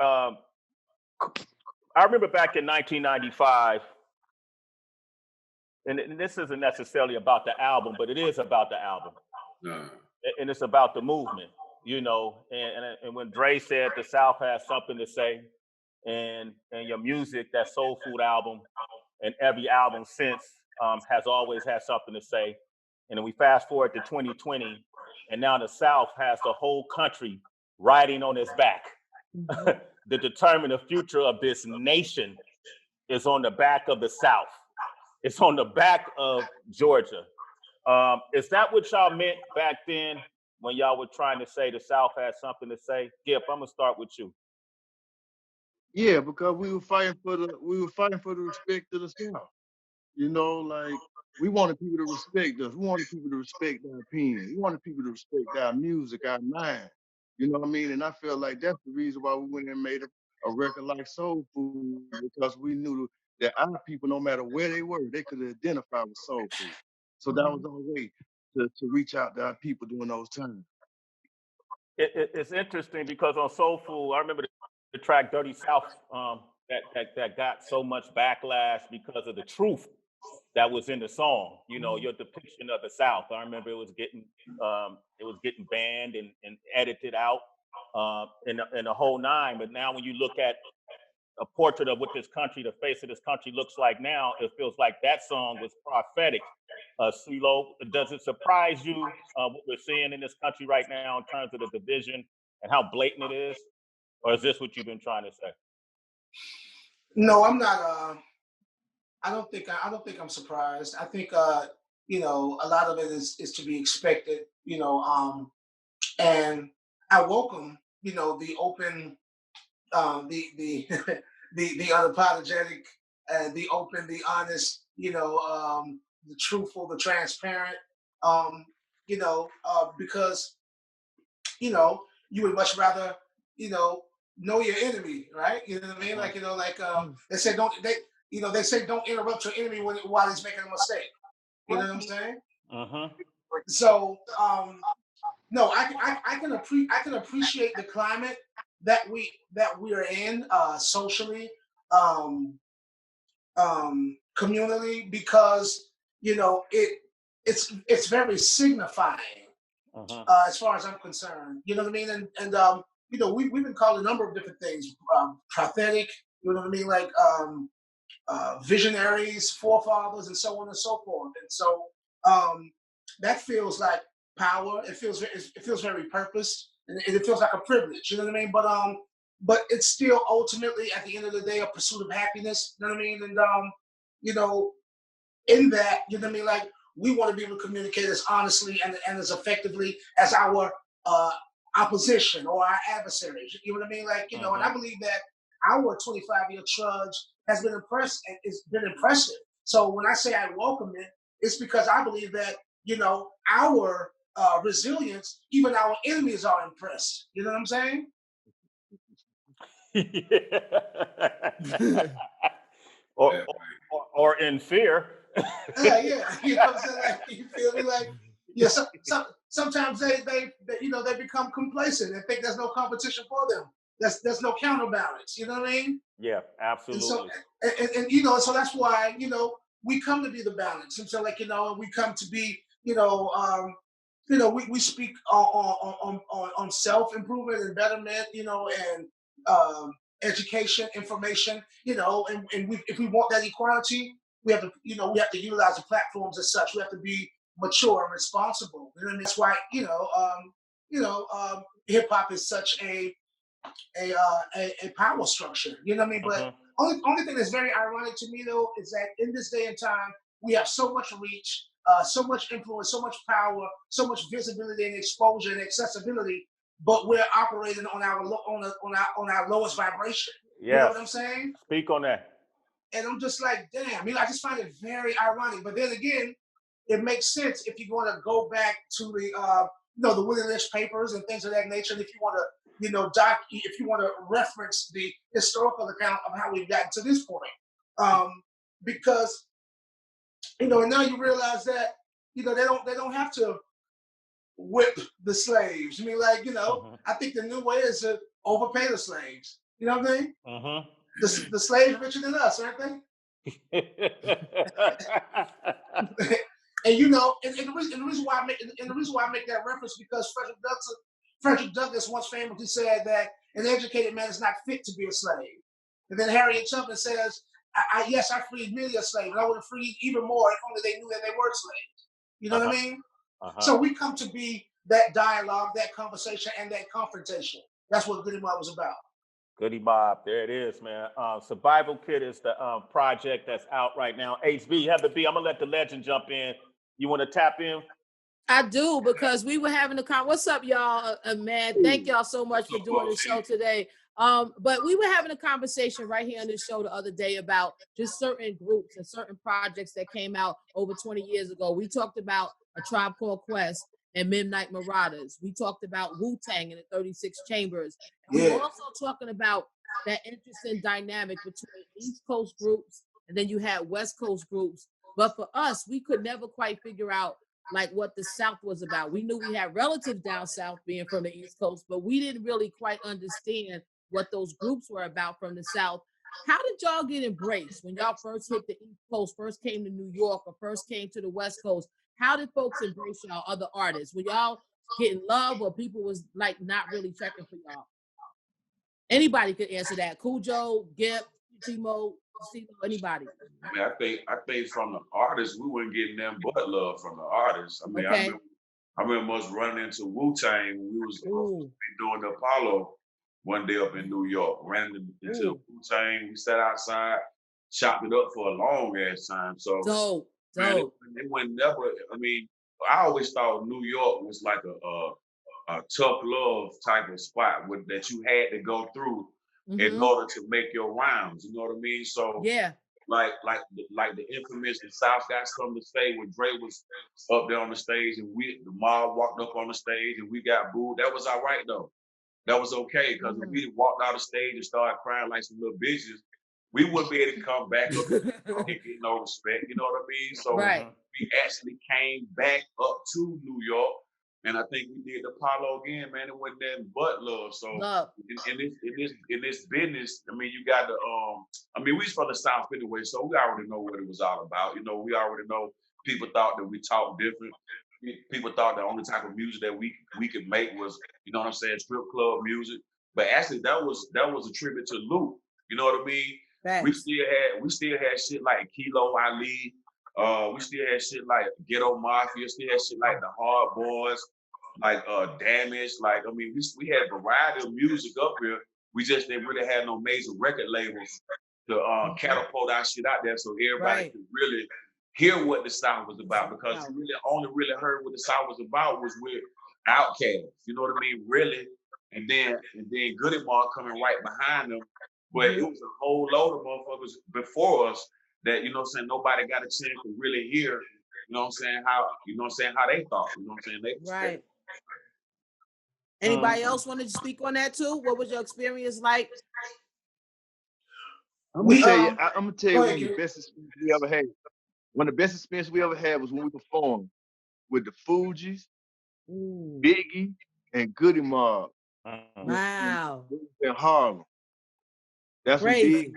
um, I remember back in 1995, and this isn't necessarily about the album, but it is about the album, and it's about the movement, And when Dre said the South has something to say, and your music, that Soul Food album, and every album since has always had something to say. And then we fast forward to 2020, and now the South has the whole country riding on its back. To determine the future of this nation is on the back of the South. It's on the back of Georgia. Is that what y'all meant back then when y'all were trying to say the South has something to say? Gip, I'm gonna start with you. Yeah, because we were fighting for the respect of the South. Like we wanted people to respect us. We wanted people to respect our opinion. We wanted people to respect our music, our mind. You know what I mean? And I feel like that's the reason why we went and made a record like Soul Food, because we knew that our people, no matter where they were, they could identify with Soul Food. So that was our way to reach out to our people during those times. It's interesting because on Soul Food, I remember the track "Dirty South" that got so much backlash because of the truth that was in the song. Your depiction of the South. I remember it was getting banned and edited out in the whole nine. But now when you look at a portrait of what this country, the face of this country looks like now, it feels like that song was prophetic. CeeLo, does it surprise you what we're seeing in this country right now in terms of the division and how blatant it is? Or is this what you've been trying to say? No, I'm not. I don't think I'm surprised. I think a lot of it is to be expected. And I welcome the open, the the unapologetic, the open, the honest, the truthful, the transparent. Because you would much rather know your enemy, right? You know what I mean? Like they say they say don't interrupt your enemy while he's making a mistake. You know what I'm saying? So no, I can appreciate the climate that we are in socially, communally, because it's very signifying as far as I'm concerned. You know what I mean? And we've been called a number of different things, prophetic. You know what I mean? Like visionaries, forefathers, and so on and so forth. And so that feels like power. It feels very purposed, and it feels like a privilege. You know what I mean? But it's still ultimately at the end of the day a pursuit of happiness. You know what I mean? And in that, you know what I mean? Like we want to be able to communicate as honestly and as effectively as our opposition or our adversaries. You know what I mean? Like and I believe that our 25-year trudge has been impressive. So when I say I welcome it, it's because I believe that our resilience, even our enemies are impressed. You know what I'm saying? or in fear. Yeah. You know what I'm saying? Like, you feel me? Like, sometimes they become complacent and think there's no competition for them. There's no counterbalance. You know what I mean? Yeah, absolutely. And so so that's why we come to be the balance. And so we come to be we speak on self improvement and betterment. And education, information. And if we want that equality, we have to utilize the platforms as such. We have to be mature and responsible. You know what I mean? That's why hip hop is such a power structure. You know what I mean? But only thing that's very ironic to me though is that in this day and time we have so much reach, so much influence, so much power, so much visibility and exposure and accessibility, but we're operating on our lowest vibration. Yes. You know what I'm saying? Speak on that. And I'm just like, damn. I just find it very ironic. But then again, it makes sense if you want to go back to the Willie Lynch papers and things of that nature. And if you want to if you want to reference the historical account of how we've gotten to this point, because and now you realize that they don't have to whip the slaves. I mean, I think the new way is to overpay the slaves. You know what I mean? The slaves richer than us, aren't they? And you know, and the reason why I make that reference because Frederick Douglass once famously said that an educated man is not fit to be a slave. And then Harriet Tubman says, yes, I freed many a slave, and I would have freed even more if only they knew that they were slaves. You know what I mean? So we come to be that dialogue, that conversation, and that confrontation. That's what Goodie Mob was about. Goodie Mob, there it is, man. Survival Kit is the project that's out right now. HB, have the B. I'm gonna let the legend jump in. You want to tap in? I do, because we were having a what's up, y'all? Man, thank y'all so much for doing the show today. But we were having a conversation right here on this show the other day about just certain groups and certain projects that came out over 20 years ago. We talked about A Tribe Called Quest and Midnight Marauders. We talked about Wu-Tang and the 36 Chambers. And we were also talking about that interesting dynamic between East Coast groups and then you had West Coast groups. But for us, we could never quite figure out like what the South was about. We knew we had relatives down South being from the East Coast, but we didn't really quite understand what those groups were about from the South. How did y'all get embraced when y'all first hit the East Coast, first came to New York, or first came to the West Coast? How did folks embrace y'all, other artists? Were y'all getting love, or people was like not really checking for y'all? Anybody could answer that. Cujo, Gip, Timo, anybody. I mean, I think from the artists, we weren't getting them but love from the artists. I mean, I remember us running into Wu-Tang when we was doing the Apollo one day up in New York. Ran into Wu-Tang, we sat outside, chopped it up for a long ass time. So dope. It went never. I mean, I always thought New York was like a tough love type of spot that you had to go through in order to make your rounds. You know what I mean? So like the infamous the South Guys come to stay when Dre was up there on the stage and the mob walked up on the stage and we got booed. That was all right though. That was okay because if we walked out the stage and started crying like some little bitches, we wouldn't be able to come back up and get no respect. You know what I mean? So we actually came back up to New York. And I think we did the Apollo again, man. It wasn't nothing but love. So in this business, I mean, you got to I mean, we from the South anyway, so we already know what it was all about. You know, we already know people thought that we talked different. People thought the only type of music that we could make was, you know what I'm saying, strip club music. But actually that was a tribute to Luke. You know what I mean? Thanks. We still had shit like Kilo Ali. We still had shit like Ghetto Mafia, still had shit like the Hard Boys, like Damage. Like, I mean, we had a variety of music up here. We just didn't really have no major record labels to catapult our shit out there so everybody could really hear what the South was about, because you really only heard what the South was about was with Outkast. You know what I mean? Really. And then Goodie Mob coming right behind them. But it was a whole load of motherfuckers before us that, you know what I'm saying, nobody got a chance to really hear, you know what I'm saying, how they thought, you know what I'm saying? Right. Anybody else wanted to speak on that too? What was your experience like? I'm gonna tell you one of the best experiences we ever had. One of the best experiences we ever had was when we performed with the Fugees, Biggie, and Goodie Mob. Wow. In Harlem. That's when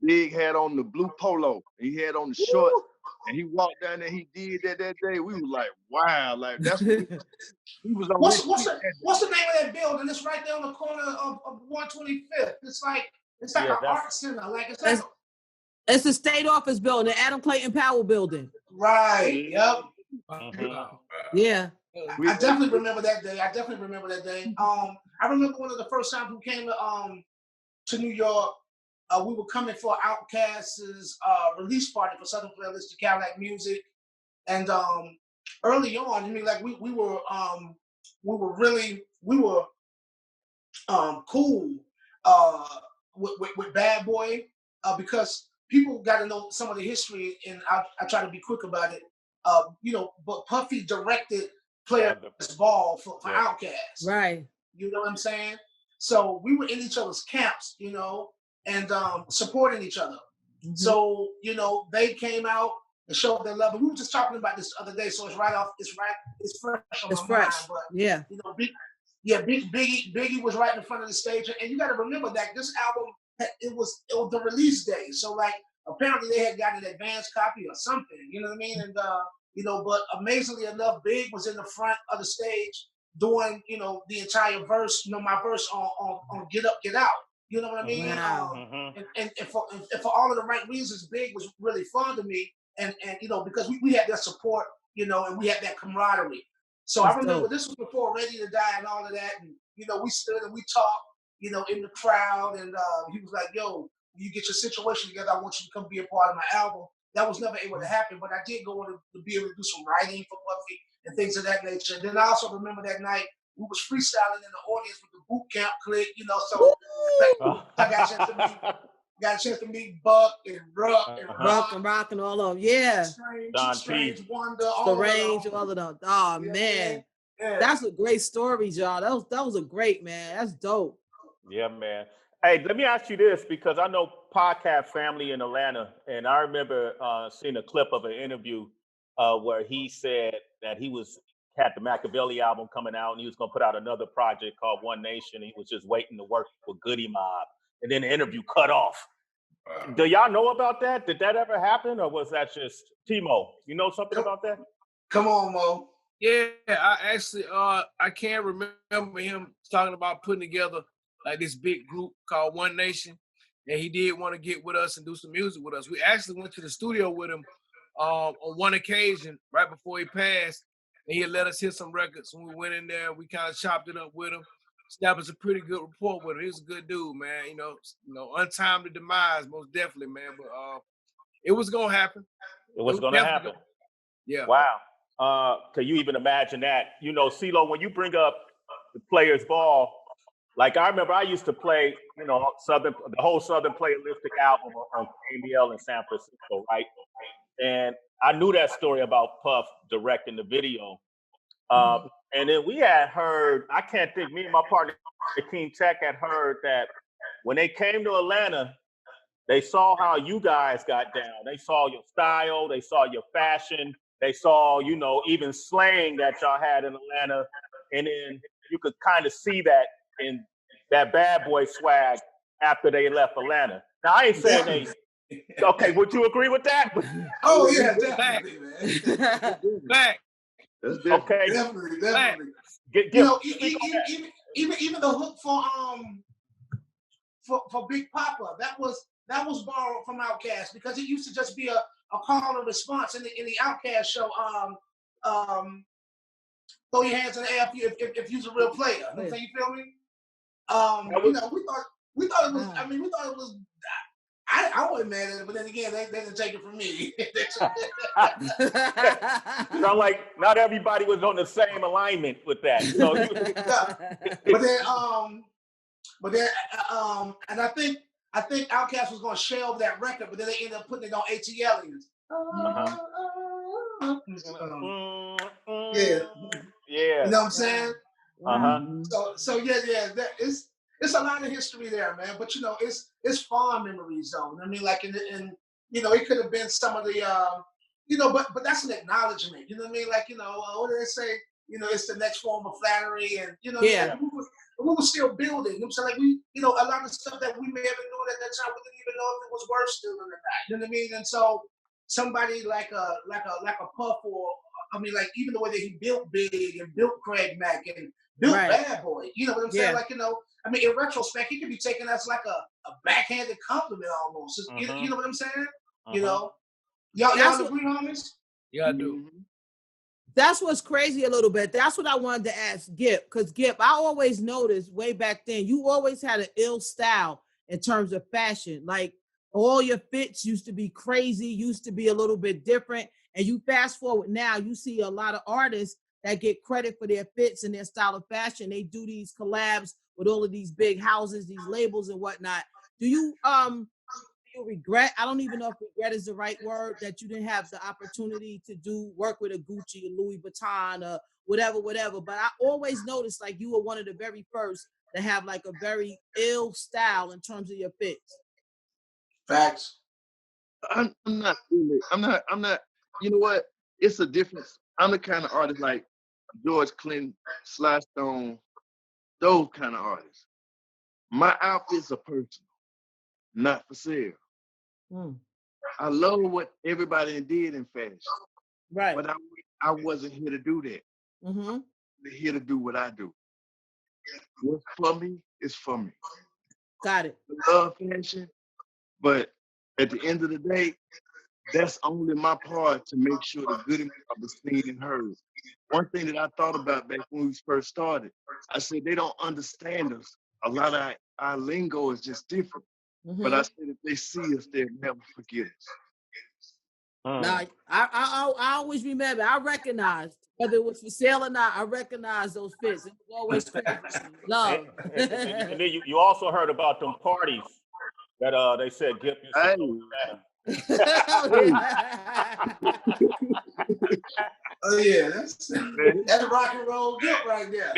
Big had on the blue polo, and he had on the shorts, and he walked down there. He did that day. We was like, wow, like that's what he was on. What's the name of that building? It's right there on the corner of 125th. It's like an art center. Like it's the state office building, the Adam Clayton Powell building. Right. Yep. Yeah. I definitely remember that day. I remember one of the first times we came to New York. We were coming for Outkast's release party for Southern Playlist to Cadillac Music, and early on, I mean, like we were cool with Bad Boy because people got to know some of the history, and I try to be quick about it. You know, but Puffy directed Players Ball for Outkast, right? You know what I'm saying? So we were in each other's camps, you know, and supporting each other. So, you know, they came out and showed their love. And we were just talking about this the other day, so it's fresh on my mind. But, yeah. You know, Yeah, Biggie was right in front of the stage, and you got to remember that this album it was the release day, so like apparently they had got an advanced copy or something, you know what I mean? And but amazingly enough, Big was in the front of the stage doing the entire verse, my verse on Get Up, Get Out, you know what I mean? Wow. And for all of the right reasons, Big was really fond of me, and because we had that support, and we had that camaraderie. So I remember this was before Ready to Die and all of that. And, we stood and we talked, in the crowd. And he was like, yo, when you get your situation together, I want you to come be a part of my album. That was never able to happen, but I did go on to be able to do some writing for Puffy and things of that nature. And then I also remember that night we was freestyling in the audience with the boot camp clique, so I got a chance to meet Buck and Ruck and Rock and all of them. Yeah. Strange Wonder, all of them. Oh yeah, man. Yeah. That's a great story, y'all. That was a great, man. That's dope. Yeah, man. Hey, let me ask you this, because I know Podcast Family in Atlanta, and I remember seeing a clip of an interview where he said that he had the Machiavelli album coming out, and he was going to put out another project called One Nation. He was just waiting to work with Goodie Mob, and then the interview cut off. Do y'all know about that? Did that ever happen, or was that just Timo? You know something about that? Come on, Mo. Yeah, I actually I can't remember him talking about putting together like this big group called One Nation, and he did want to get with us and do some music with us. We actually went to the studio with him on one occasion right before he passed, and he had let us hear some records. When we went in there, we kind of chopped it up with him. Established a pretty good rapport with him. He was a good dude, man. Untimely demise, most definitely, man. But it was gonna happen. It was gonna happen. Yeah. Wow. Can you even imagine that? CeeLo, when you bring up the Players Ball, like I remember I used to play, the whole Southern Playalistic album on KBL in San Francisco, right? And I knew that story about Puff directing the video. And then we had heard, I can't think, me and my partner, King Tech, had heard that when they came to Atlanta, they saw how you guys got down. They saw your style, they saw your fashion, they saw, even slang that y'all had in Atlanta. And then you could kind of see that in that bad boy swag after they left Atlanta. Now, I ain't saying okay, would you agree with that? Oh, yeah, definitely, man. Back. Okay. Definitely. Even the hook for Big Papa, that was borrowed from Outkast, because it used to just be a call and response in the Outkast show. Throw your hands in the air if you're a real player. You feel me? We thought it was. I mean, we thought it was. I wasn't mad at it, but then again, they didn't take it from me. Not like not everybody was on the same alignment with that. So and I think Outkast was going to shelve that record, but then they ended up putting it on ATL. Yeah. You know what I'm saying? So yeah. It's a lot of history there, man. But it's fond memories, though. I mean, like it could have been some of the but that's an acknowledgement. You know what I mean? Like, what do they say? It's the next form of flattery, and yeah. We were still building. You know what I'm saying? Like we, a lot of stuff that we may have been doing at that time, we didn't even know if it was worth still or not. You know what I mean? And so somebody like a Puff, or I mean, like even the way that he built Big and built Craig Mack and built Bad Boy. You know what I'm saying? Yeah. Like, I mean, in retrospect, he could be taken as like a backhanded compliment almost. You know what I'm saying? Y'all agree on this? Yeah, I do. That's what's crazy a little bit. That's what I wanted to ask Gip, because Gip, I always noticed way back then, you always had an ill style in terms of fashion. Like all your fits used to be crazy, used to be a little bit different. And you fast forward now, you see a lot of artists that get credit for their fits and their style of fashion. They do these collabs with all of these big houses, these labels and whatnot. Do you regret, I don't even know if regret is the right word, that you didn't have the opportunity to work with a Gucci or Louis Vuitton or whatever. But I always noticed like you were one of the very first to have like a very ill style in terms of your fits. Facts. I'm not. You know what? It's a difference. I'm the kind of artist like George Clinton, Sly Stone, Those kind of artists. My outfits are personal, not for sale. I love what everybody did in fashion. Right. But I wasn't here to do that. I'm here to do what I do. What's for me is for me. Got it. I love fashion, but at the end of the day, that's only my part to make sure the Goodie Mob is seen and heard. One thing that I thought about back when we first started, I said they don't understand us. A lot of our lingo is just different. But I said if they see us, they'll never forget us. Now, I always remember, I recognized, whether it was for sale or not, I recognized those fits. It was always love. And then you also heard about them parties that they said Gip used to go Oh yeah, that's rock and roll Gip right there.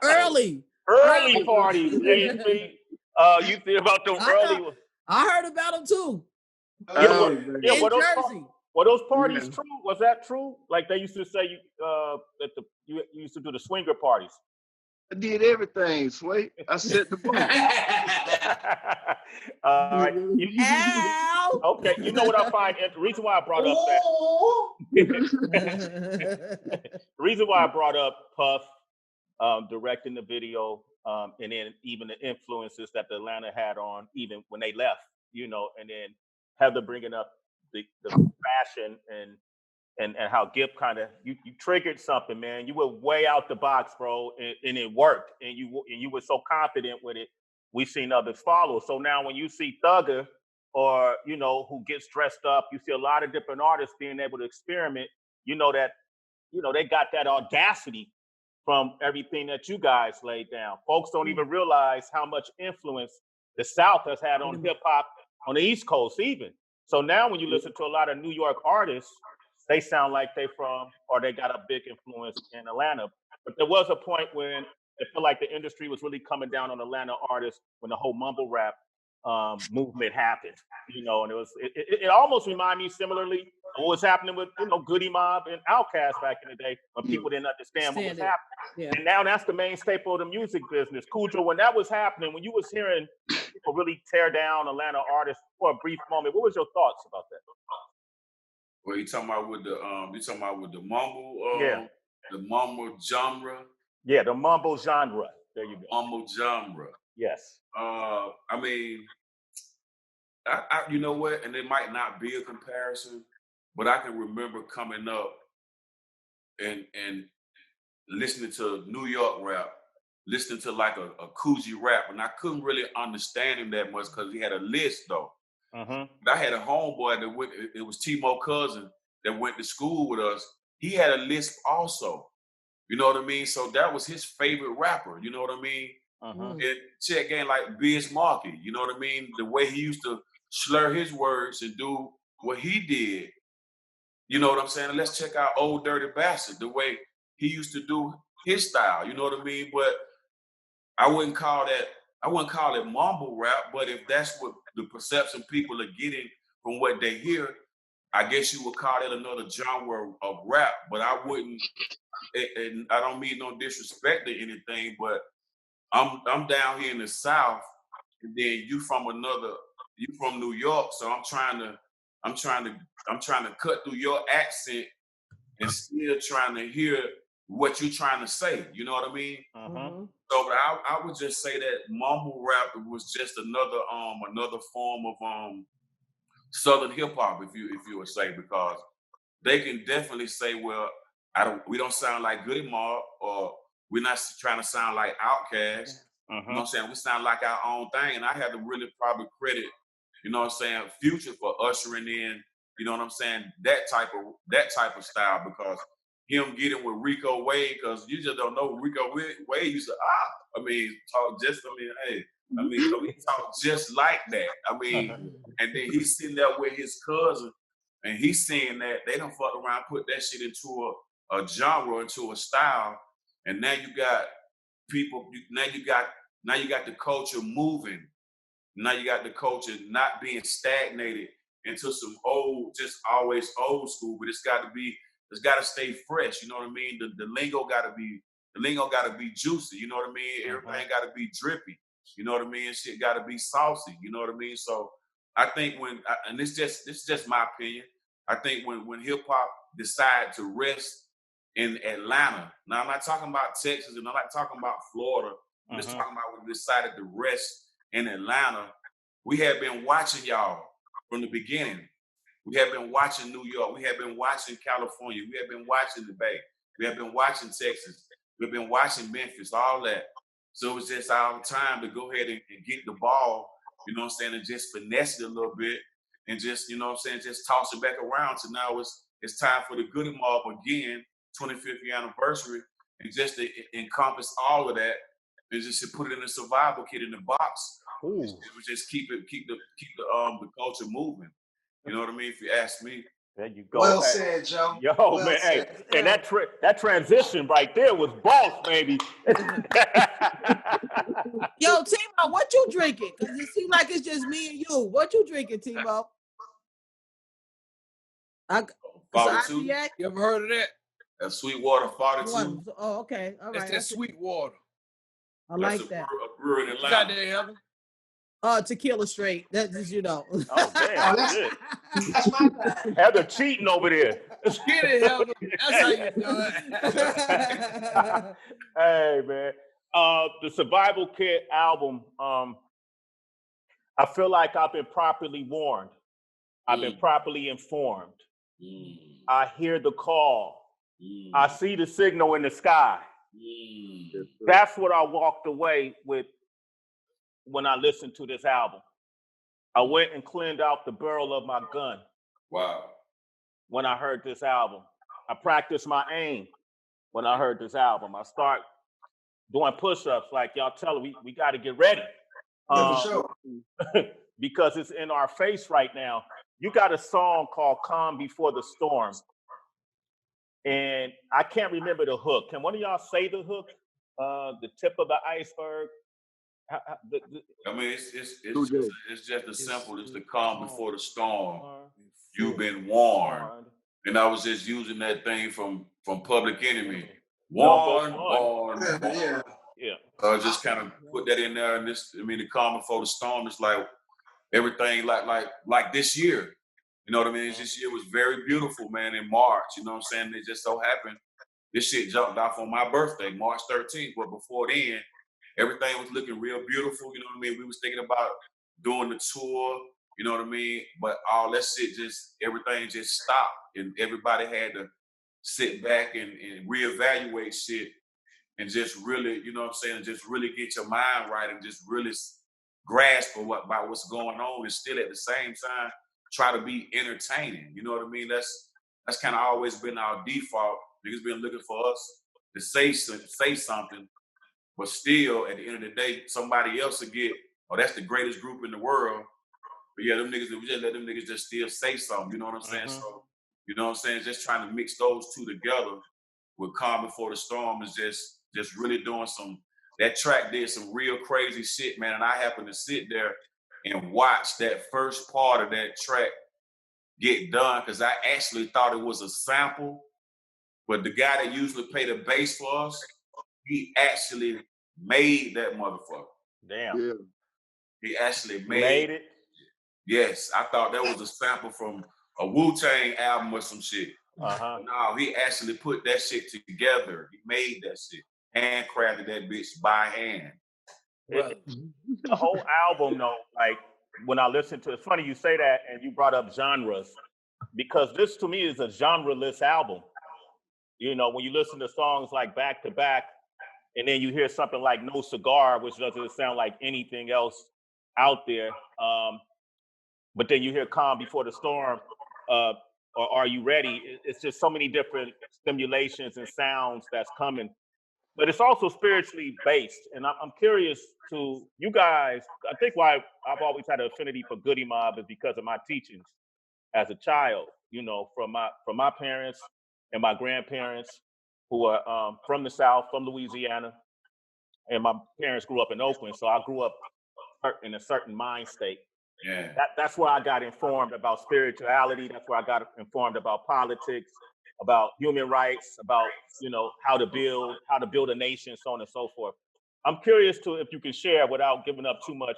Early parties. You think about them early ones. I heard about them too. In Jersey. Were those parties true? Was that true? Like they used to say you used to do the swinger parties. I did everything, Sway. I set the bar. All right. Okay, you know what I find? The reason why I brought up that. The reason why I brought up Puff directing the video, and then even the influences that the Atlanta had on, even when they left, and then Heather bringing up the fashion and how Gip kind of you triggered something, man. You were way out the box, bro, and it worked, and you were so confident with it. We've seen others follow. So now when you see Thugger or who gets dressed up, you see a lot of different artists being able to experiment. They got that audacity from everything that you guys laid down. Folks don't even realize how much influence the South has had on hip hop on the East Coast even. So now when you listen to a lot of New York artists, they sound like they got a big influence in Atlanta. But there was a point when I feel like the industry was really coming down on Atlanta artists when the whole mumble rap movement happened, and it almost reminded me similarly of what was happening with, Goodie Mob and Outkast back in the day when people didn't understand what was happening. Yeah. And now that's the main staple of the music business. Cujo, when that was happening, when you was hearing people really tear down Atlanta artists for a brief moment, what was your thoughts about that? Well, you talking about with the mumble, the mumble genre? Yeah, the mumble genre. There you go. Mumble genre. Yes. I mean, I you know what? And it might not be a comparison, but I can remember coming up and listening to New York rap, listening to like a Coogee rap, and I couldn't really understand him that much because he had a list though. But I had a homeboy that went. It was T-Mo cousin that went to school with us. He had a lisp also. You know what I mean? So that was his favorite rapper. You know what I mean? And check game like Biz Markie. You know what I mean? The way he used to slur his words and do what he did. You know what I'm saying? And let's check out Old Dirty Bastard. The way he used to do his style. You know what I mean? But I wouldn't call it mumble rap, but if that's what the perception people are getting from what they hear, I guess you would call it another genre of rap. But I wouldn't, and I don't mean no disrespect or anything, but I'm down here in the South, and then you from New York, so I'm trying to cut through your accent and still trying to hear what you're trying to say. You know what I mean? So, but I would just say that mumble rap was just another form of Southern hip hop, if you would say, because they can definitely say, well, we don't sound like Goodie Mob, or we're not trying to sound like Outkast. You know what I'm saying? We sound like our own thing, and I had to really probably credit, you know what I'm saying, Future for ushering in, you know what I'm saying, that type of style, because him getting with Rico Wade, because you just don't know Rico Wade used to talk he talk just like that. I mean, and then he's sitting there with his cousin, and he's saying that they done fucked around, put that shit into a genre, into a style, and now you got people. Now you got the culture moving. Now you got the culture not being stagnated into some just always old school, but it's got to stay fresh. You know what I mean? The lingo got to be The lingo got to be juicy. You know what I mean? Everything got to be drippy. You know what I mean? Shit got to be saucy. You know what I mean? So I think and this is just my opinion. I think when hip hop decided to rest in Atlanta. Now I'm not talking about Texas, and I'm not talking about Florida. I'm just talking about when we decided to rest in Atlanta. We have been watching y'all from the beginning. We have been watching New York. We have been watching California. We have been watching the Bay. We have been watching Texas. We've been watching Memphis, all that. So it was just our time to go ahead and get the ball, you know what I'm saying, and just finesse it a little bit and just, you know what I'm saying, just toss it back around to now it's time for the Goodie Mob again, 25th anniversary, and just to encompass all of that and just to put it in a survival kit in the box. Ooh. Just keep the culture moving. You know what I mean? If you ask me. There you go. Well said, Joe. Yo, well man, said. hey, and that transition right there was boss, baby. Yo, Timo, what you drinking? Because it seems like it's just me and you. What you drinking, Timo? 42. You ever heard of that? That's Sweetwater 42. Oh, okay. All right. That's Sweetwater. I like that. A brewery in Atlanta. Got there, Heather? Tequila straight. That's just, you know. Oh, damn. That's my bad. Heather cheating over there. Get it, Heather. That's how you do it. Hey, man. The Survival Kit album, I feel like I've been properly warned. I've been properly informed. I hear the call. I see the signal in the sky. That's what I walked away with when I listened to this album. I went and cleaned out the barrel of my gun. Wow. When I heard this album. I practiced my aim when I heard this album. I start doing push-ups like y'all tell me we got to get ready. For sure. Because it's in our face right now. You got a song called Calm Before the Storm. And I can't remember the hook. Can one of y'all say the hook? The tip of the iceberg? I mean, it's just as simple as the calm before the storm. You've been warned. And I was just using that thing from Public Enemy. Warned. Yeah. Just kind of put that in there. And the calm before the storm is like everything like this year. You know what I mean? This year was very beautiful, man, in March. You know what I'm saying? It just so happened this shit jumped off on my birthday, March 13th. But before then, everything was looking real beautiful. You know what I mean? We was thinking about doing the tour, you know what I mean? But all that shit everything just stopped. And everybody had to sit back and reevaluate shit and just really, you know what I'm saying, just really get your mind right and just really grasp about what's going on and still at the same time try to be entertaining. You know what I mean? That's kind of always been our default. Niggas been looking for us to say something, but still at the end of the day, somebody else will get, oh, that's the greatest group in the world. But yeah, them niggas, we just let them niggas just still say something. You know what I'm saying? So, you know what I'm saying? Just trying to mix those two together with Calm Before the Storm is just really doing that track did some real crazy shit, man. And I happened to sit there and watch that first part of that track get done because I actually thought it was a sample. But the guy that usually played the bass for us, he actually made that motherfucker. Damn. Yeah. He actually made it. Yes, I thought that was a sample from a Wu-Tang album or some shit. No, he actually put that shit together. He made that shit. Handcrafted that bitch by hand. The whole album, though, like when I listen to it's funny you say that and you brought up genres because this to me is a genre-less album. You know, when you listen to songs like Back to Back and then you hear something like No Cigar, which doesn't sound like anything else out there. But then you hear Calm Before the Storm or Are You Ready? It's just so many different stimulations and sounds that's coming. But it's also spiritually based. And I'm curious to you guys, I think why I've always had an affinity for Goodie Mob is because of my teachings as a child, you know, from my parents and my grandparents who are from the South, from Louisiana. And my parents grew up in Oakland. So I grew up in a certain mind state. Yeah. That's where I got informed about spirituality. That's where I got informed about politics. about human rights, about, you know, how to build a nation, so on and so forth. I'm curious to if you can share without giving up too much.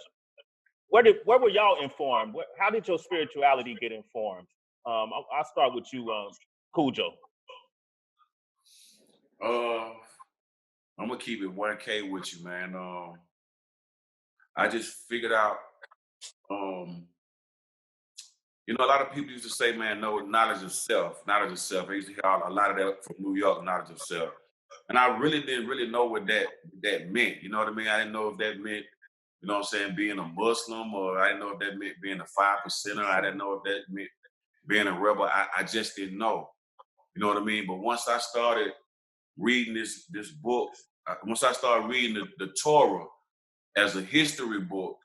Where were y'all informed? How did your spirituality get informed? I'll start with you, Cujo. I'm gonna keep it 1K with you, man. I just figured out, you know, a lot of people used to say, man, no, knowledge of self, knowledge of self. I used to hear a lot of that from New York, knowledge of self. And I really didn't really know what that meant. You know what I mean? I didn't know if that meant, you know what I'm saying, being a Muslim, or I didn't know if that meant being a 5%er. I didn't know if that meant being a rebel. I just didn't know. You know what I mean? But once I started reading this book, once I started reading the Torah as a history book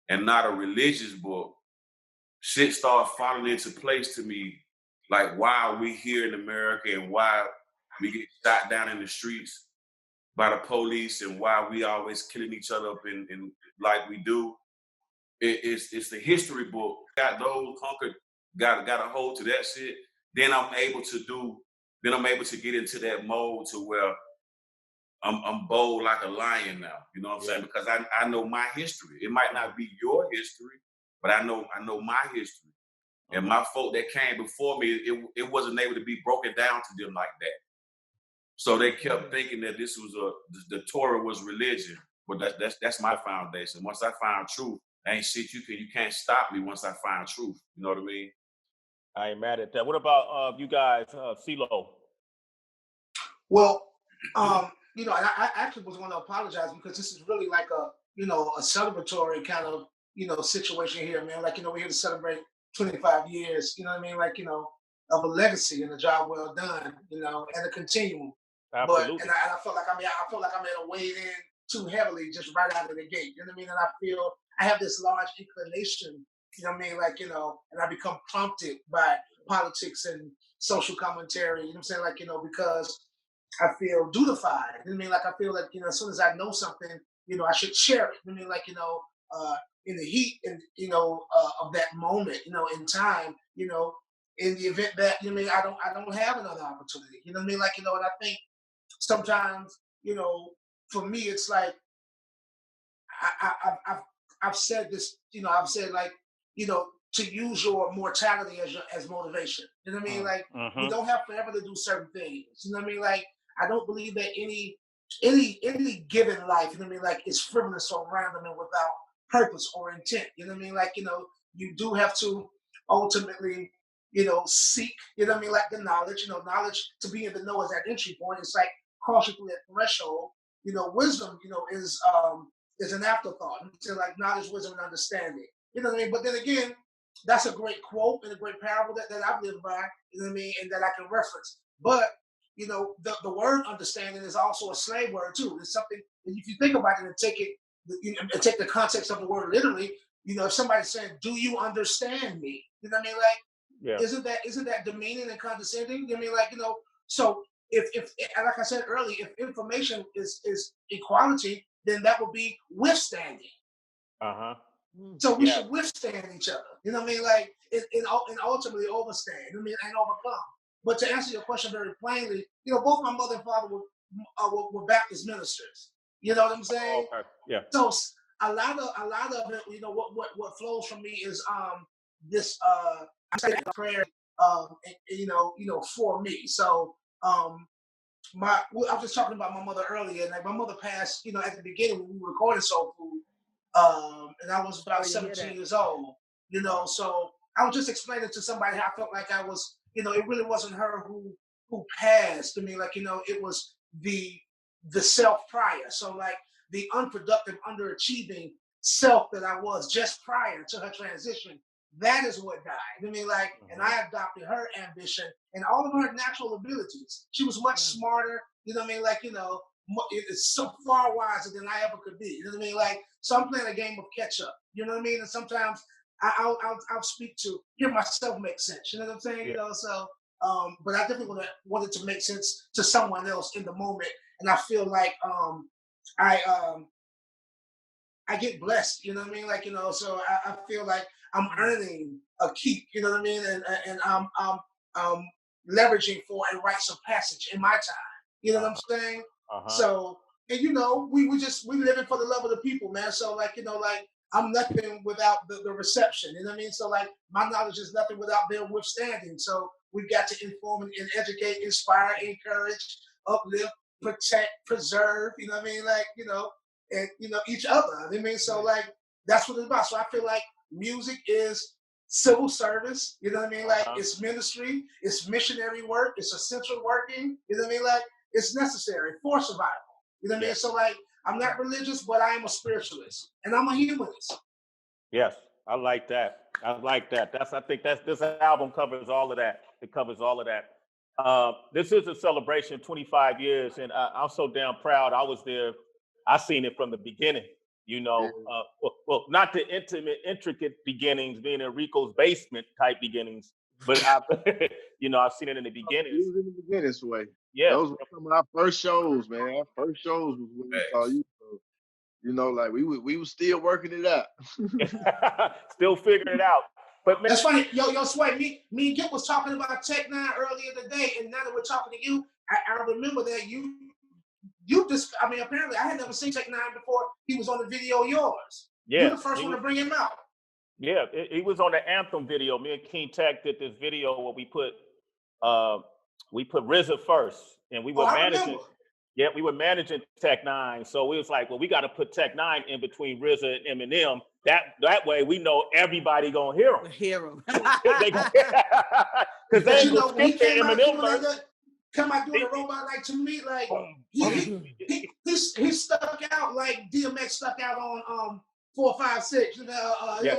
and not a religious book, shit started falling into place to me. Like, why are we here in America, and why we get shot down in the streets by the police, and why we always killing each other up in like we do. It's the history book. Got those conquered, got a hold to that shit. Then I'm able to get into that mode to where I'm bold like a lion now. You know what I'm saying? Because I know my history. It might not be your history, but I know my history. And my folk that came before me, it wasn't able to be broken down to them like that. So they kept thinking that this was the Torah was religion. But that's my foundation. Once I found truth, ain't shit you can't stop me once I find truth. You know what I mean? I ain't mad at that. What about you guys, CeeLo? Well, you know, I actually was going to apologize because this is really like a celebratory kind of, situation here, man. Like, we're here to celebrate 25 years, you know what I mean? Like, of a legacy and a job well done, and a continuum. Absolutely. But I felt like I felt like I'm in a weighed in too heavily just right out of the gate. You know what I mean? And I feel I have this large inclination, you know what I mean? Like, and I become prompted by politics and social commentary, you know what I'm saying? Like, because I feel dutified. You know what I mean? Like, I feel like, as soon as I know something, I should share it. You know what I mean? Like, in the heat and, of that moment, in time, in the event that, you know what I mean, I don't have another opportunity. You know what I mean? Like, and I think sometimes, for me, it's like I've said this, I've said like, to use your mortality as motivation. You know what I mean? Like, we don't have forever to do certain things. You know what I mean? Like, I don't believe that any given life, you know what I mean, like, is frivolous or random and without purpose or intent. You know what I mean? Like, you do have to ultimately, seek, you know what I mean, like the knowledge, knowledge to be in the know is that entry point. It's like crossing through that threshold. Wisdom, is an afterthought. So like knowledge, wisdom, and understanding. You know what I mean? But then again, that's a great quote and a great parable that I've lived by, you know what I mean, and that I can reference. But, the word understanding is also a slave word too. It's something, if you think about it and take it, and take the context of the word literally, if somebody's saying, do you understand me? You know what I mean? Like, isn't that demeaning and condescending? You know what I mean? Like, so if like I said earlier, if information is equality, then that would be withstanding. So we should withstand each other. You know what I mean? Like, and ultimately overstand. You know what I mean? And overcome. But to answer your question very plainly, both my mother and father were Baptist ministers. You know what I'm saying? Okay. Yeah. So a lot of it, what flows from me is this prayer, for me. So I was just talking about my mother earlier, and like my mother passed, at the beginning when we were recording Soul Food, and I was about 17 years old, so I was just explaining to somebody how I felt like I was, it really wasn't her who passed. I mean, like, it was the self prior. So like the unproductive, underachieving self that I was just prior to her transition, that is what died. I mean, like, and I adopted her ambition and all of her natural abilities. She was much smarter, you know what I mean? Like, it's so far wiser than I ever could be. You know what I mean? Like, so I'm playing a game of catch up. You know what I mean? And sometimes I'll speak to hear myself make sense. You know what I'm saying? Yeah. So but I definitely wanted to make sense to someone else in the moment. And I feel like I get blessed, you know what I mean? Like, so I feel like I'm earning a keep, you know what I mean? And I'm leveraging for and rites of passage in my time. You know what I'm saying? So, and we living for the love of the people, man. So like, I'm nothing without the reception. You know what I mean? So like my knowledge is nothing without their withstanding. So we've got to inform and educate, inspire, encourage, uplift, protect, preserve, you know what I mean? Like, and each other. I mean, so like that's what it's about. So I feel like music is civil service, you know what I mean? Like it's ministry, it's missionary work, it's essential working, you know what I mean? Like it's necessary for survival. You know what I mean? So like I'm not religious, but I am a spiritualist and I'm a humanist. Yes, I like that. I think this album covers all of that. It covers all of that. This is a celebration, 25 years, and I'm so damn proud. I was there. I seen it from the beginning. Well, not the intricate beginnings, being in Rico's basement type beginnings, but I've seen it in the beginning. It was in the beginning, Sway. Yeah, those were some of our first shows, man. Our first shows was when we saw you. So, like we were still working it out, still figuring it out. But man, that's funny, yo, Sway. Me and Gip was talking about Tech Nine earlier today, and now that we're talking to you, I remember that you just. I mean, apparently, I had never seen Tech Nine before. He was on the video Yours. Yeah, you're the first one to bring him out. Yeah, he was on the Anthem video. Me and King Tech did this video where we put RZA first, and we were managing. Yeah, we were managing Tech Nine, so we was like, well, we got to put Tech Nine in between RZA and Eminem. That way, we know everybody gonna hear him. Because they when he came out come out doing a robot, like to me, like he stuck out like DMX stuck out on 4, 5, 6. 4, 5, 3,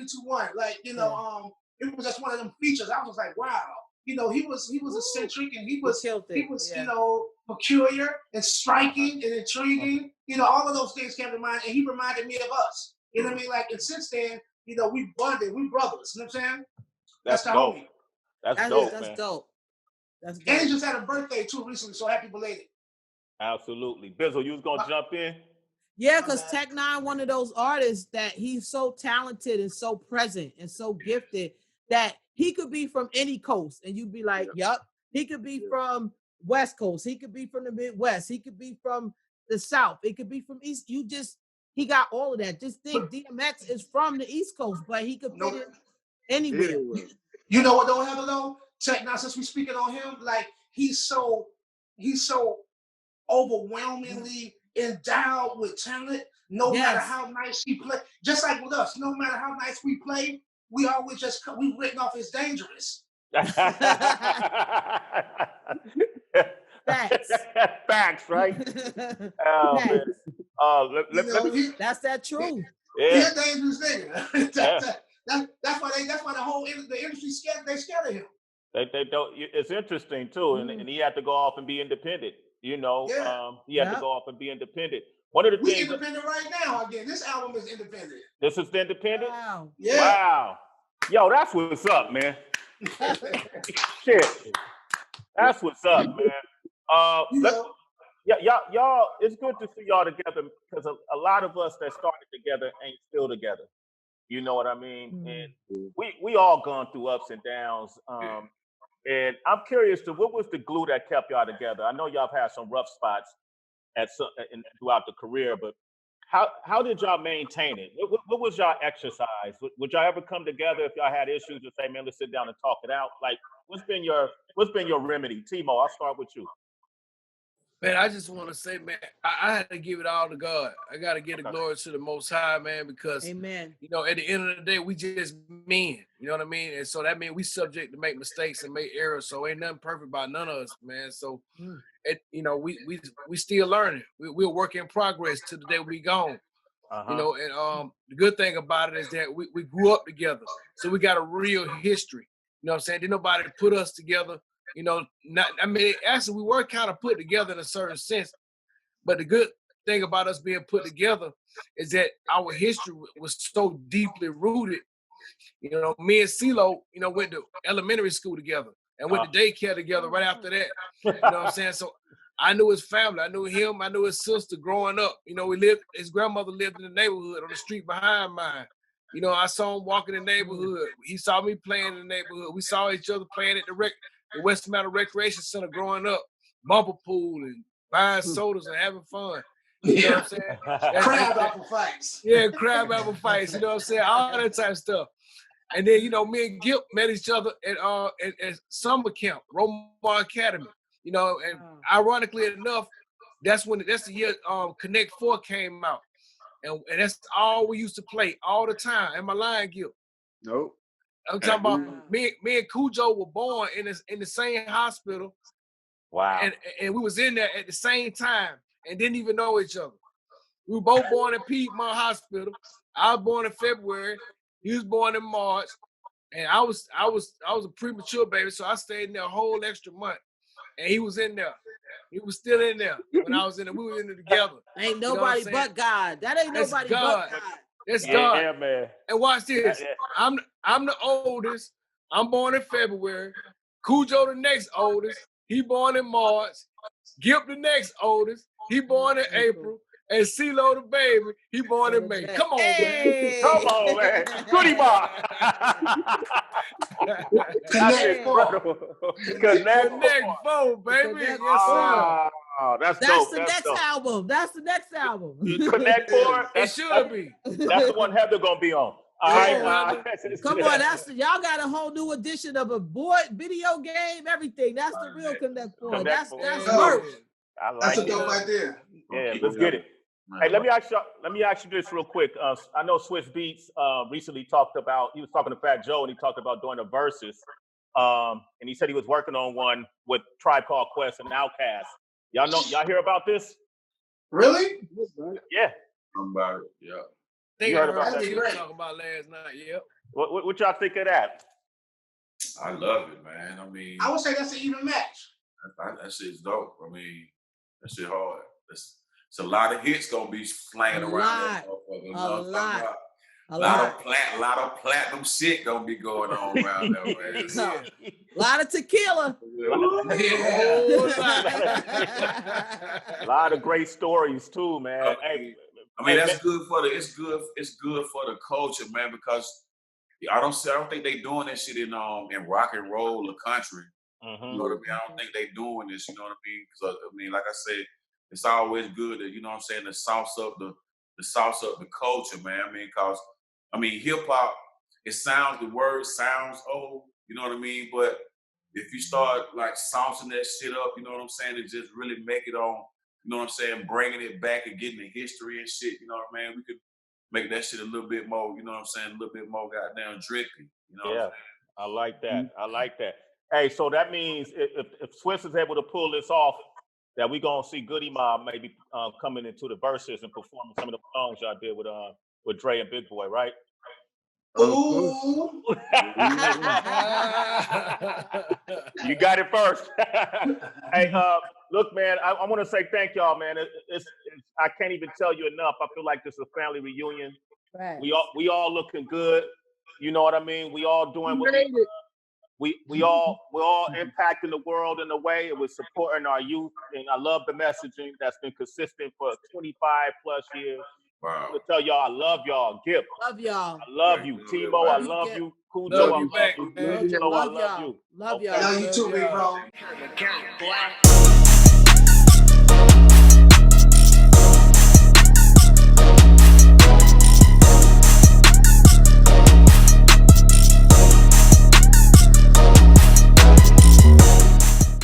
2, 1. Like it was just one of them features. I was like, wow. He was eccentric and he was peculiar and striking and intriguing. All of those things came to mind, and he reminded me of us. You know what I mean? Like, and since then, we bonded, we brothers. You know what I'm saying? That's dope. Homie. That's dope. That's dope. That's dope. And he just had a birthday too recently, so happy belated. Absolutely, Bizzle, you was gonna jump in? Yeah, because Tech Nine, one of those artists that he's so talented and so present and so gifted that he could be from any coast, and you'd be like, "Yup." He could be from West Coast. He could be from the Midwest. He could be from the South. It could be from East. He got all of that. Just think, DMX is from the East Coast, but he could fit in anywhere. You know what don't have it though? Tech Nine, since we speaking on him, like he's so overwhelmingly endowed with talent. No matter how nice he play, just like with us, no matter how nice we play, we always we written off as dangerous. Facts, right? Oh, man. That's that truth. Yeah, he's a dangerous nigga. That's why the industry scared of him. They don't. It's interesting too, and he had to go off and be independent. He had to go off and be independent. One of the things. We're independent right now. Again, this album is independent. This is independent. Wow. Yeah. Wow. Yo, that's what's up, man. Shit. That's what's up, man. Y'all, it's good to see y'all together because a lot of us that started together ain't still together. You know what I mean? And we all gone through ups and downs. And I'm curious to what was the glue that kept y'all together? I know y'all have had some rough spots throughout the career, but how did y'all maintain it? What was y'all exercise? Would y'all ever come together if y'all had issues and say, man, let's sit down and talk it out? Like, what's been your remedy? Timo, I'll start with you. Man, I just want to say, man, I had to give it all to God. I got to give the glory to the Most High, man, because, Amen. At the end of the day, we just men, you know what I mean? And so that means we subject to make mistakes and make errors. So ain't nothing perfect about none of us, man. So, we still learning. We're a work in progress to the day we gone. And the good thing about it is that we grew up together. So we got a real history. You know what I'm saying? Didn't nobody put us together. Actually, we were kind of put together in a certain sense. But the good thing about us being put together is that our history was so deeply rooted. Me and CeeLo, went to elementary school together and went to daycare together right after that. You know what I'm saying? So I knew his family. I knew him. I knew his sister growing up. His grandmother lived in the neighborhood on the street behind mine. You know, I saw him walk in the neighborhood. He saw me playing in the neighborhood. We saw each other playing at the West Mountain Recreation Center growing up, bumper pool and buying sodas and having fun. You know what I'm saying? Crab apple fights. Yeah, crab apple fights. You know what I'm saying? All that type of stuff. And then, you know, me and Gip met each other at summer camp, Romar Academy. You know, and ironically enough, that's the year Connect 4 came out. And that's all we used to play all the time. Am I lying, Gip? Nope. I'm talking about me and Cujo were born in the same hospital. Wow. And we was in there at the same time and didn't even know each other. We were both born at Piedmont Hospital. I was born in February. He was born in March. And I was a premature baby, so I stayed in there a whole extra month. And he was in there. He was still in there when I was in there. We were in there together. Ain't nobody but God. That ain't nobody but God. That's God. Yeah, man. And watch this. I'm the oldest. I'm born in February. Cujo the next oldest. He born in March. Gip the next oldest. He born in April. And CeeLo the baby, he born in May. Come on, man. Come on, man. Goodie Mob. Connect 4. Connect 4, baby. Yes, sir. Oh, that's dope. That's the next album. That's the next album. Connect 4. It should be. That's the one Heather gonna be on. All right. Come on, y'all got a whole new edition of a board video game, everything. That's the real Connect 4. That's merch. That's a dope idea. Yeah, let's get it. Hey, let me ask you this real quick. I know Swiss Beats recently he was talking to Fat Joe, and he talked about doing a versus. And he said he was working on one with Tribe Called Quest and Outkast. Y'all hear about this? Really? Yeah. About it, yeah. You heard about that? You were talking about last night, yeah. What y'all think of that? I love it, man. I mean, I would say that's an even match. That shit's dope. I mean, that shit hard. It's a lot of hits gonna be slanging around. A lot of platinum shit gonna be going on around there, man. A lot of tequila. A lot of great stories too, man. Hey, I mean, that's good for it's good for the culture, man, because I don't think they doing that shit in rock and roll or country. Mm-hmm. You know what I mean? I don't think they doing this, you know what I mean? Because I mean, like I said, it's always good that, you know what I'm saying, the sauce up the culture, man. I mean, because I mean, hip hop, the word sounds old, you know what I mean? But if you start like saucing that shit up, you know what I'm saying, and just really make it on, you know what I'm saying, bringing it back and getting the history and shit, you know what I mean? We could make that shit a little bit more, you know what I'm saying, a little bit more goddamn drippy, you know what I'm saying? I like that. Mm-hmm. I like that. Hey, so that means if Swiss is able to pull this off, that we gonna see Goodie Mob maybe coming into the verses and performing some of the songs y'all did with Dre and Big Boy, right? Ooh. You got it first. Hey, look, man, I want to say thank y'all, man. It's I can't even tell you enough. I feel like this is a family reunion. Right. We all looking good. You know what I mean? We all doing what we're all impacting the world in a way, and we're supporting our youth. And I love the messaging that's been consistent for 25 plus years. Wow. I'm gonna tell y'all, I love y'all. Gip. Love y'all. I love you. Timo, I love you. Cujo, I love you. Angelo, I love you. Love y'all. Love you too, big bro.